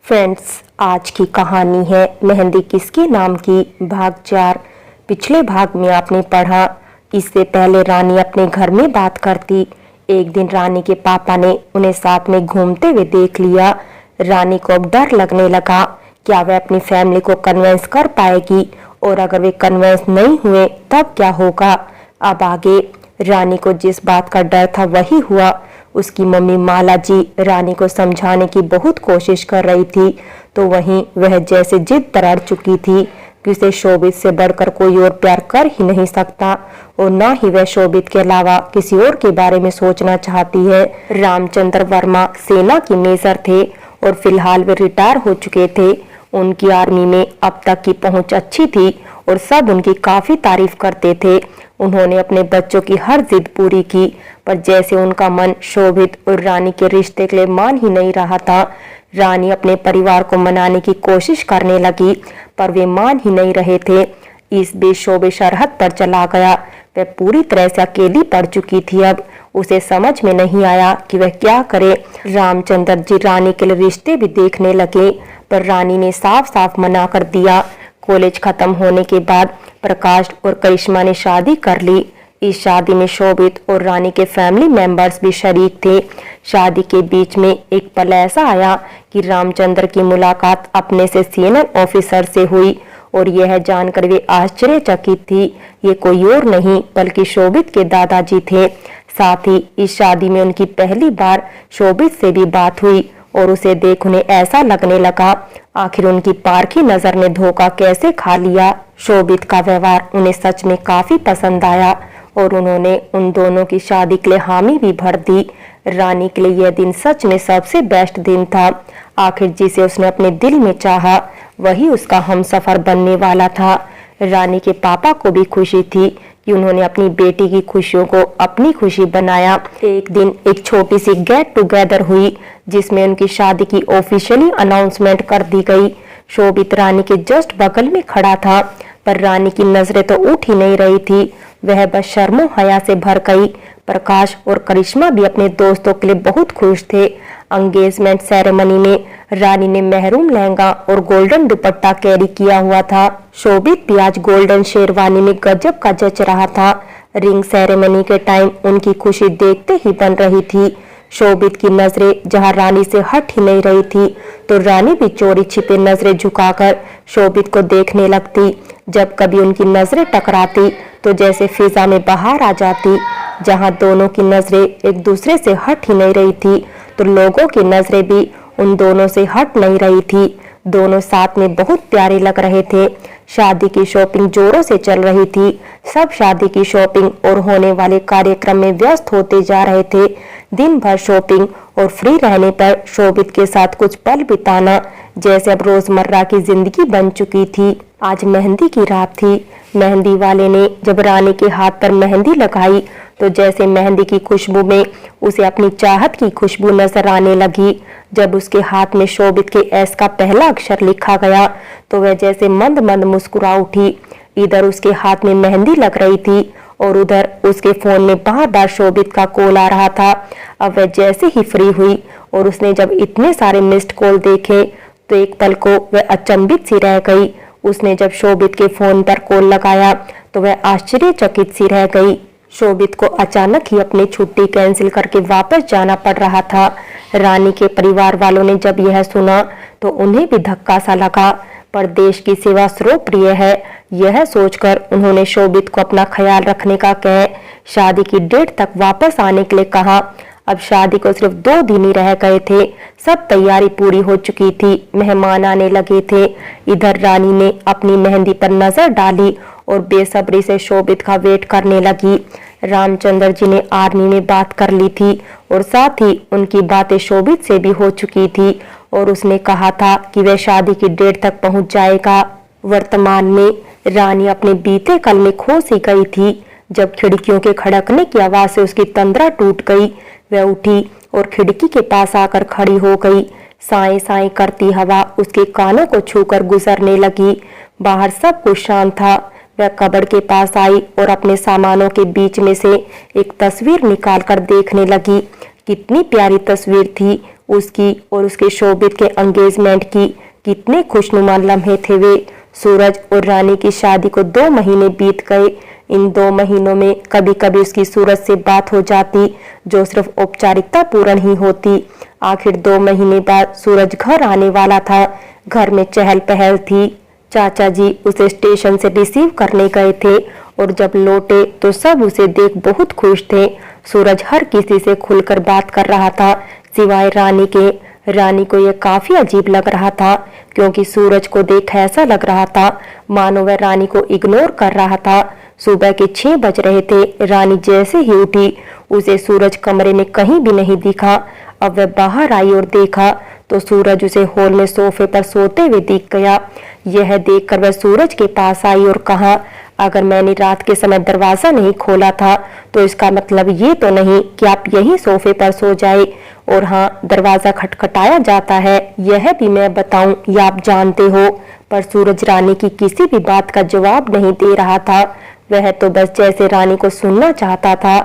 Friends, आज की कहानी है मेहंदी किसके नाम की भाग 4। पिछले भाग में आपने पढ़ा, इससे पहले रानी अपने घर में बात करती। एक दिन रानी के पापा ने उन्हें साथ में घूमते हुए देख लिया। रानी को अब डर लगने लगा, क्या वह अपनी फैमिली को कन्विंस कर पाएगी, और अगर वे कन्विंस नहीं हुए तब क्या होगा। अब आगे रानी को जिस बात का डर था वही हुआ। उसकी मम्मी माला जी रानी को समझाने की बहुत कोशिश कर रही थी, तो वहीं वह जैसे जिद पर अड़ चुकी थी कि उसे शोभित से बढ़कर कोई और प्यार कर ही नहीं सकता, और न ही वह शोभित के अलावा किसी और के बारे में सोचना चाहती है। रामचंद्र वर्मा सेना के मेजर थे और फिलहाल वे रिटायर हो चुके थे। उनकी आर्मी में अब तक की पहुंच अच्छी थी और सब उनकी काफी तारीफ करते थे। उन्होंने अपने बच्चों की हर जिद पूरी की, पर जैसे उनका मन शोभित और रानी के रिश्ते के लिए मान ही नहीं रहा था। रानी अपने परिवार को मनाने की कोशिश करने लगी, पर वे मान ही नहीं रहे थे। इस बीच शोभित सरहद पर चला गया। वह पूरी तरह से अकेली पड़ चुकी थी। अब उसे समझ में नहीं आया कि वह क्या करे। रामचंद्र जी रानी के लिए रिश्ते भी देखने लगे, पर रानी ने साफ साफ मना कर दिया। कॉलेज खत्म होने के बाद प्रकाश और करिश्मा ने शादी कर ली। इस शादी में शोभित और रानी के फैमिली मेंबर्स भी शरीक थे। शादी के बीच में एक पल ऐसा आया कि रामचंद्र की मुलाकात अपने से सीनियर ऑफिसर से हुई, और यह जानकर वे आश्चर्यचकित थी। ये कोई और नहीं बल्कि शोभित के दादाजी थे। साथ ही इस शादी में उनकी पहली बार शोभित से भी बात हुई, और उसे देख उन्हें ऐसा लगने लगा आखिर उनकी पारखी नजर ने धोखा कैसे खा लिया। शोभित का व्यवहार उन्हें सच में काफी पसंद आया, और उन्होंने उन दोनों की शादी के लिए हामी भी भर दी। रानी के लिए यह दिन सच में सबसे बेस्ट दिन था। आखिर जिसे उसने अपने दिल में चाहा वही उसका हमसफर बनने वाला था। रानी के पापा को भी खुशी थी कि उन्होंने अपनी बेटी की खुशियों को अपनी खुशी बनाया। एक दिन एक छोटी सी गेट टुगेदर हुई, जिसमें उनकी शादी की ऑफिशियली अनाउंसमेंट कर दी गई। शोभित रानी के जस्ट बगल में खड़ा था, पर रानी की नजरें तो उठ ही नहीं रही थी। वह बस शर्मो हया से भर गई। प्रकाश और करिश्मा भी अपने दोस्तों के लिए बहुत खुश थे। एंगेजमेंट सेरेमनी में रानी ने मेहरून लहंगा और गोल्डन दुपट्टा कैरी किया हुआ था। शोभित भी आज गोल्डन शेरवानी में गजब का जच रहा था। रिंग सेरेमनी के टाइम उनकी खुशी देखते ही बन रही थी। शोभित की नजरें जहां रानी से हट ही नहीं रही थी, तो रानी भी चोरी छिपे नजरें झुकाकर शोभित को देखने लगती। जब कभी उनकी नजरें टकराती तो जैसे फिजा में बहार आ जाती। जहां दोनों की नजरें एक दूसरे से हट ही नहीं रही थी, तो लोगों की नजरें भी उन दोनों से हट नहीं रही थी। दोनों साथ में बहुत प्यारे लग रहे थे। शादी की शॉपिंग जोरों से चल रही थी। सब शादी की शॉपिंग और होने वाले कार्यक्रम में व्यस्त होते जा रहे थे। दिन भर शॉपिंग और फ्री रहने पर शोभित के साथ कुछ पल बिताना जैसे अब रोजमर्रा की जिंदगी बन चुकी थी। आज मेहंदी की रात थी। मेहंदी वाले ने जब रानी के हाथ पर मेहंदी लगाई, तो जैसे मेहंदी की खुशबू में उसे अपनी चाहत की खुशबू नजर आने लगी। जब उसके हाथ में शोभित के एस का पहला अक्षर लिखा गया, तो वह जैसे मंद मंद मुस्कुरा उठी। इधर उसके हाथ में मेहंदी लग रही थी, और उधर उसके फोन में बार बार शोभित का कॉल आ रहा था। अब वह जैसे ही फ्री हुई और उसने जब इतने सारे मिस्ड कॉल देखे, तो एक पल को वह अचंभित सी रह गई। उसने जब शोभित के फोन पर कॉल लगाया, तो वह आश्चर्यचकित सी रह गई। शोभित को अचानक ही अपनी छुट्टी कैंसिल करके वापस जाना पड़ रहा था। रानी के परिवार वालों ने जब यह सुना, तो उन्हें भी धक्का सा लगा, पर देश की सेवा सर्वप्रिय है, यह सोचकर उन्होंने शोभित को अपना ख्याल रखने का कह शादी की डेट तक वापस आने के लिए कहा। अब शादी को सिर्फ 2 दिन ही रह गए थे। सब तैयारी पूरी हो चुकी थी। मेहमान आने लगे थे। इधर रानी ने अपनी मेहंदी पर नजर डाली और बेसब्री से शोभित का वेट करने लगी। रामचंद्र जी ने आर्मी में बात कर ली थी, और साथ ही उनकी बातें शोभित से भी हो चुकी थी, और उसने कहा था कि वह शादी की डेट तक पहुंच जाएगा। वर्तमान में रानी अपने बीते कल में खो सी गई थी। जब खिड़कियों के खड़कने की आवाज से उसकी तंद्रा टूट गई, वह उठी और खिड़की के पास आकर खड़ी हो गई। साए साए करती हवा उसके कानों को छूकर गुजरने लगी। बाहर सब कुछ शांत था। वह कबर्ड के पास आई और अपने सामानों के बीच में से एक तस्वीर निकालकर देखने लगी कितनी प्यारी तस्वीर थी उसकी और उसके शोभित के एंगेजमेंट की। कितने खुशनुमा लम्हे थे वे। सूरज और रानी की शादी को 2 महीने बीत गए। इन 2 महीनों में कभी कभी उसकी सूरज से बात हो जाती, जो सिर्फ औपचारिकता पूर्ण ही होती। आखिर 2 महीने बाद सूरज घर आने वाला था। घर में चहल पहल थी। चाचा जी उसे स्टेशन से रिसीव करने गए थे और जब लौटे तो सब उसे देख बहुत खुश थे। सूरज हर किसी से खुलकर बात कर रहा था सिवाय रानी के। रानी को यह काफी अजीब लग रहा था, क्योंकि सूरज को देख ऐसा लग रहा था मानो वह रानी को इग्नोर कर रहा था। सुबह के 6 बज रहे थे। रानी जैसे ही उठी उसे सूरज कमरे में कहीं भी नहीं दिखा। अब वह बाहर आई और देखा तो सूरज उसे हॉल में सोफे पर सोते हुए दिख गया। यह देखकर वह सूरज के पास आई और कहा, अगर मैंने रात के समय दरवाजा नहीं खोला था तो इसका मतलब ये तो नहीं कि आप यही सोफे पर सो जाए। और हाँ, दरवाजा खटखटाया जाता है, यह भी मैं बताऊं या आप जानते हो? पर सूरज रानी की किसी भी बात का जवाब नहीं दे रहा था। वह तो बस जैसे रानी को सुनना चाहता था।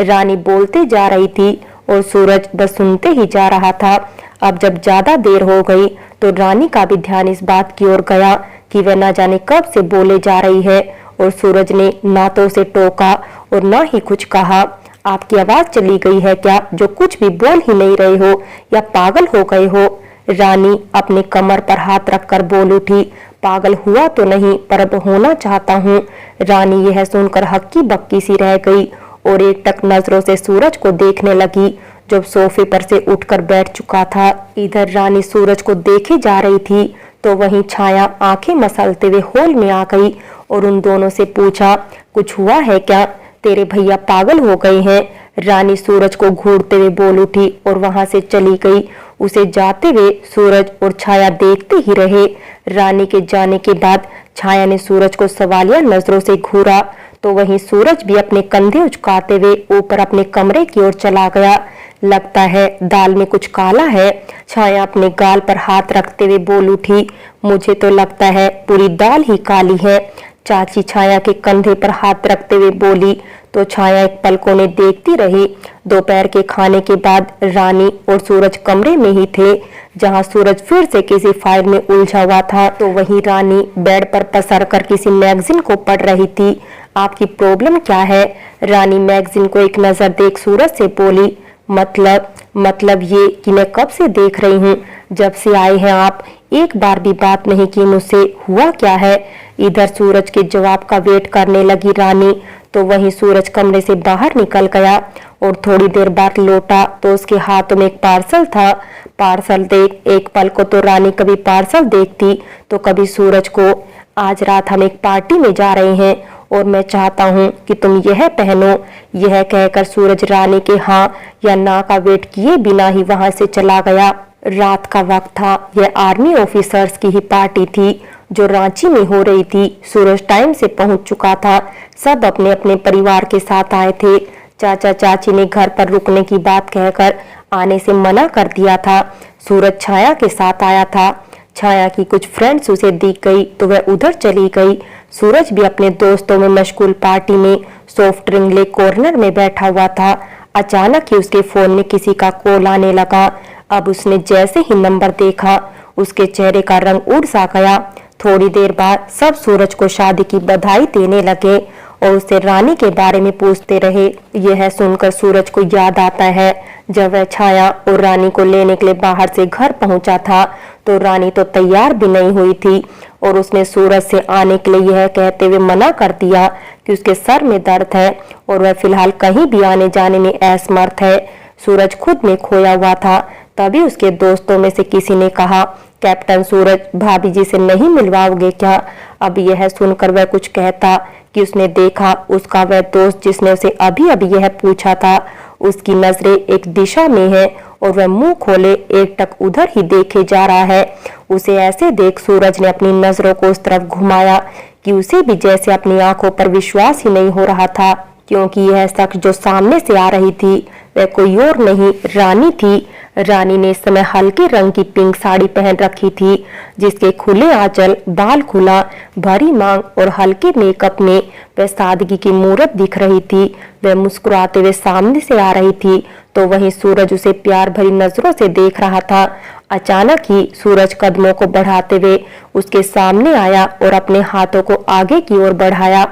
रानी बोलते जा रही थी और सूरज बस सुनते ही जा रहा था। अब जब ज्यादा देर हो गई तो रानी का भी ध्यान इस बात की ओर गया कि वह न जाने कब से बोले जा रही है। और सूरज ने ना तो उसे टोका और ना ही कुछ कहा। आपकी आवाज चली गई है क्या, जो कुछ भी बोल ही नहीं रहे हो, या पागल हो गए हो? रानी अपने कमर पर हाथ रखकर बोल उठी, पागल हुआ तो नहीं पर अब होना चाहता हूँ। रानी यह सुनकर हक्की बक्की सी रह गई और एकटक नजरों से सूरज को देखने लगी, जब सोफे पर से उठकर बैठ चुका था। इधर रानी सूरज को देखे जा रही थी तो वहीं छाया आंखें मसलते हुए हॉल में आ गई और उन दोनों से पूछा, कुछ हुआ है क्या? तेरे भैया पागल हो गए हैं? रानी सूरज को घूरते हुए बोल उठी और वहां से चली गई। उसे जाते हुए सूरज और छाया देखते ही रहे। रानी के जाने के बाद छाया ने सूरज को सवालिया नजरों से घूरा तो वहीं सूरज भी अपने कंधे उचकाते हुए ऊपर अपने कमरे की ओर चला गया। लगता है दाल में कुछ काला है। छाया अपने गाल पर हाथ रखते हुए बोल उठी, मुझे तो लगता है पूरी दाल ही काली है। चाची छाया के कंधे पर हाथ रखते हुए बोली तो छाया एक पल कोने देखती रही। दोपहर के खाने के बाद रानी और सूरज कमरे में ही थे, जहां सूरज फिर से किसी फाइल में उलझा हुआ था तो वहीं रानी बेड पर पसरकर किसी मैगजीन को पढ़ रही थी। आपकी प्रॉब्लम क्या है? रानी मैगजीन को एक नजर देख सूरज से बोली, मतलब ये कि मैं कब से देख रही हूँ, जब से आए हैं आप एक बार भी बात नहीं की मुझसे, हुआ क्या है? इधर सूरज के जवाब का वेट करने लगी रानी तो वहीं सूरज कमरे से बाहर निकल गया और थोड़ी देर बाद लौटा तो उसके हाथों में एक पार्सल था। पार्सल देख एक पल को तो रानी कभी पार्सल देखती तो कभी सूरज को। आज रात हम एक पार्टी में जा रहे हैं और मैं चाहता हूँ कि तुम यह पहनो। यह कहकर सूरज रानी के हाँ या ना का वेट किए बिना ही वहां से चला गया। रात का वक्त था। यह आर्मी ऑफिसर्स की ही पार्टी थी जो रांची में हो रही थी। सूरज टाइम से पहुंच चुका था। सब अपने अपने परिवार के साथ आए थे। चाचा चाची ने घर पर रुकने की बात कहकर आने से मना कर दिया था। सूरज छाया के साथ आया था। छाया की कुछ फ्रेंड्स उसे दिख गई तो वह उधर चली गई। सूरज भी अपने दोस्तों में मशगूल पार्टी में सॉफ्ट ड्रिंक ले कॉर्नर में बैठा हुआ था। अचानक ही उसके फोन में किसी का कॉल आने लगा। अब उसने जैसे ही नंबर देखा उसके चेहरे का रंग उड़ सा गया। थोड़ी देर बाद सब सूरज को शादी की बधाई देने लगे और उससे रानी के बारे में पूछते रहे। यह सुनकर सूरज को याद आता है जब वह छाया और रानी को लेने के लिए बाहर से घर पहुंचा था तो रानी तो तैयार भी नहीं हुई थी और उसने सूरज से आने के लिए यह कहते हुए मना कर दिया कि उसके सर में दर्द है और वह फिलहाल कहीं भी आने जाने में असमर्थ है। सूरज खुद में खोया हुआ था। तभी उसके दोस्तों में से किसी ने कहा, कैप्टन सूरज, भाभी जी से नहीं मिलवाओगे क्या? अब यह सुनकर वह कुछ कहता कि उसने देखा उसका वह दोस्त जिसने उसे अभी अभी यह पूछा था, उसकी नजरें एक दिशा में है और वह मुंह खोले एकटक उधर ही देखे जा रहा है। उसे ऐसे देख सूरज ने अपनी नजरों को उस तरफ घुमाया कि उसे भी जैसे अपनी आंखों पर विश्वास ही नहीं हो रहा था, क्योंकि यह शख्स जो सामने से आ रही थी वह कोई और नहीं रानी थी। रानी ने इस समय हल्के रंग की पिंक साड़ी पहन रखी थी, जिसके खुले आंचल, बाल खुला, भरी मांग और हल्के मेकअप में वह सादगी की मूरत दिख रही थी। वह मुस्कुराते हुए सामने से आ रही थी तो वहीं सूरज उसे प्यार भरी नजरों से देख रहा था। अचानक ही सूरज कदमों को बढ़ाते हुए उसके सामने आया और अपने हाथों को आगे की ओर बढ़ाया।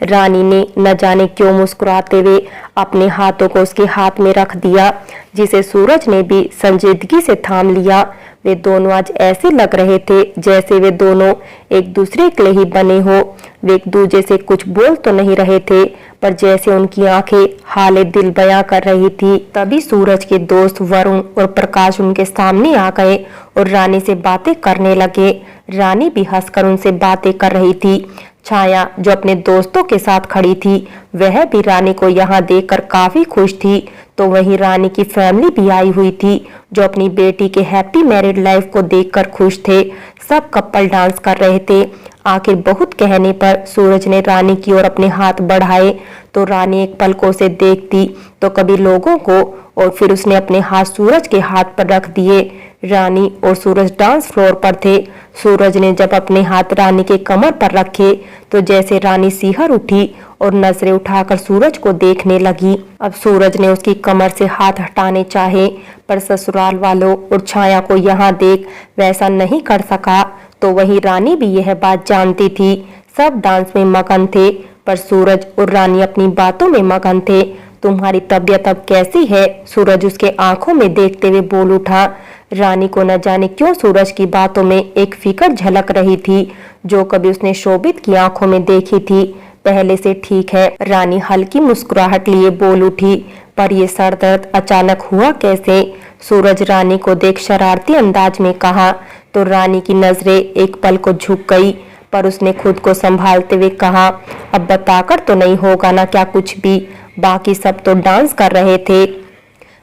रानी ने न जाने क्यों मुस्कुराते हुए अपने हाथों को उसके हाथ में रख दिया, जिसे सूरज ने भी संजीदगी से थाम लिया। वे दोनों आज ऐसे लग रहे थे जैसे वे दोनों एक दूसरे के लिए ही बने हो। वे एक दूसरे से कुछ बोल तो नहीं रहे थे, पर जैसे उनकी आंखें हाले दिल बयां कर रही थी। तभी सूरज के दोस्त वरुण और प्रकाश उनके सामने आ गए और रानी से बातें करने लगे। रानी भी हंसकर उनसे बातें कर रही थी। छाया जो अपने दोस्तों के साथ खड़ी थी, वह भी रानी को यहाँ देखकर काफी खुश थी। तो वहीं रानी की फैमिली भी आई हुई थी, जो अपनी बेटी के हैप्पी मैरिड लाइफ को देखकर खुश थे। सब कपल डांस कर रहे थे। आखिर बहुत कहने पर सूरज ने रानी की ओर अपने हाथ बढ़ाए, तो रानी एक पल को उसे देखती तो कभी लोगों को, और फिर उसने अपने हाथ सूरज के हाथ पर रख दिए। रानी और सूरज डांस फ्लोर पर थे। सूरज ने जब अपने हाथ रानी के कमर पर रखे तो जैसे रानी सिहर उठी और नजरें उठाकर सूरज को देखने लगी। अब सूरज ने उसकी कमर से हाथ हटाने चाहे, पर ससुराल वालों और छाया को यहाँ देख वैसा नहीं कर सका। तो वही रानी भी यह बात जानती थी। सब डांस में मगन थे, पर सूरज और रानी अपनी बातों में मगन थे। तुम्हारी तबीयत अब कैसी है? सूरज उसके आंखों में देखते हुए बोल उठा। रानी को न जाने क्यों सूरज की बातों में एक फिक्र झलक रही थी, जो कभी उसने शोभित की आंखों में देखी थी। पहले से ठीक है, रानी हल्की मुस्कुराहट लिए बोल उठी। पर ये सर दर्द अचानक हुआ कैसे? सूरज रानी को देख शरारती अंदाज में कहा। तो रानी की नजरें एक पल को झुक गई, पर उसने खुद को संभालते हुए कहा, अब बताकर तो नहीं होगा ना क्या कुछ भी? बाकी सब तो डांस कर रहे थे।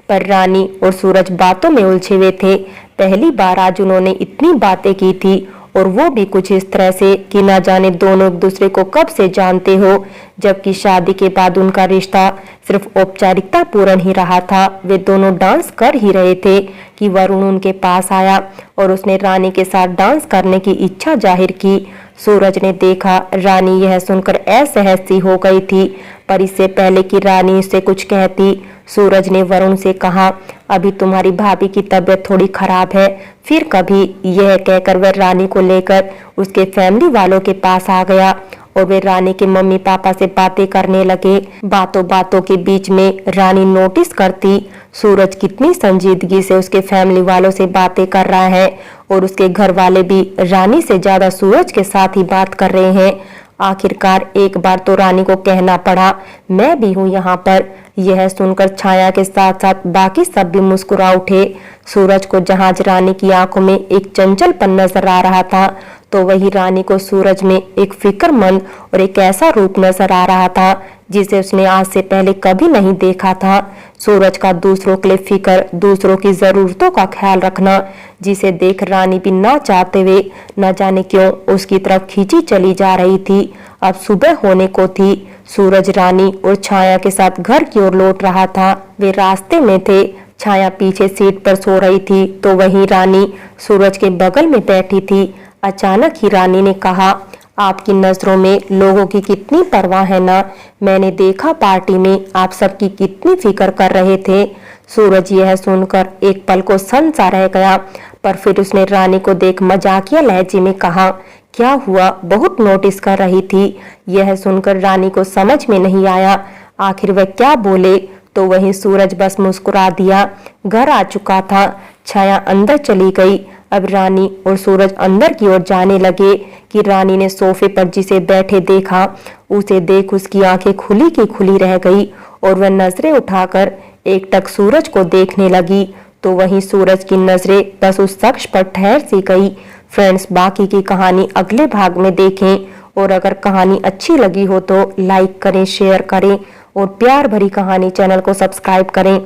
पर रानी और सूरज बातों में उलझे हुए थे। पहली बार आज उन्होंने इतनी बातें की थी, और वो भी कुछ इस तरह से कि ना जाने दोनों एक दूसरे को कब से जानते हो, जबकि शादी के बाद उनका रिश्ता सिर्फ औपचारिकता पूर्ण ही रहा था। वे दोनों डांस कर ही रहे थे कि वरुण उनके पास आया और उसने रानी के साथ डांस करने की इच्छा जाहिर की। सूरज ने देखा रानी यह सुनकर असहज सी हो गई थी, पर इससे पहले कि रानी उससे कुछ कहती, सूरज ने वरुण से कहा, अभी तुम्हारी भाभी की तबीयत थोड़ी खराब है, फिर कभी। यह कहकर वह रानी को लेकर उसके फैमिली वालों के पास आ गया और वे रानी के मम्मी पापा से बातें करने लगे। बातों बातों के बीच में रानी नोटिस करती सूरज कितनी संजीदगी से उसके फैमिली वालों से बातें कर रहा है, और उसके घर वाले भी रानी से ज्यादा सूरज के साथ ही बात कर रहे हैं। आखिरकार एक बार तो रानी को कहना पड़ा, मैं भी हूँ यहाँ पर। यह सुनकर छाया के साथ साथ बाकी सब भी मुस्कुरा उठे। सूरज को जहाज रानी की आंखों में एक चंचलपन नजर आ रहा था, तो वही रानी को सूरज में एक फिक्रमंद और एक ऐसा रूप नजर आ रहा था जिसे उसने आज से पहले कभी नहीं देखा था। सूरज का दूसरों के लिए फिक्र, दूसरों की जरूरतों का ख्याल रखना, जिसे देख रानी भी ना चाहते हुए न जाने क्यों उसकी तरफ खींची चली जा रही थी। अब सुबह होने को थी। सूरज रानी और छाया के साथ घर की ओर लौट रहा था। वे रास्ते में थे। छाया पीछे सीट पर सो रही थी, तो वहीं रानी सूरज के बगल में बैठी थी। अचानक ही रानी ने कहा, आपकी नजरों में लोगों की कितनी परवाह है ना। मैंने देखा पार्टी में आप सबकी कितनी फिक्र कर रहे थे। सूरज यह सुनकर एक पल को सन्न सा रह गया, पर फिर उसने रानी को देख मजाकिया लहजे में कहा, क्या हुआ? बहुत नोटिस कर रही थी। यह सुनकर रानी को समझ में नहीं आया आखिर वह क्या बोले, तो वहीं सूरज बस मुस्कुरा दिया। घर आ चुका था। छाया अंदर चली गई। अब रानी और सूरज अंदर की ओर जाने लगे कि रानी ने सोफे पर जिसे बैठे देखा, उसे देख उसकी आंखें खुली की खुली रह गई और वह नजरें उठाकर एकटक सूरज को देखने लगी। तो वहीं सूरज की नजरें बस उस शख्स पर ठहर सी गई। फ्रेंड्स, बाकी की कहानी अगले भाग में देखें, और अगर कहानी अच्छी लगी हो तो लाइक करें, शेयर करें और प्यार भरी कहानी चैनल को सब्सक्राइब करें।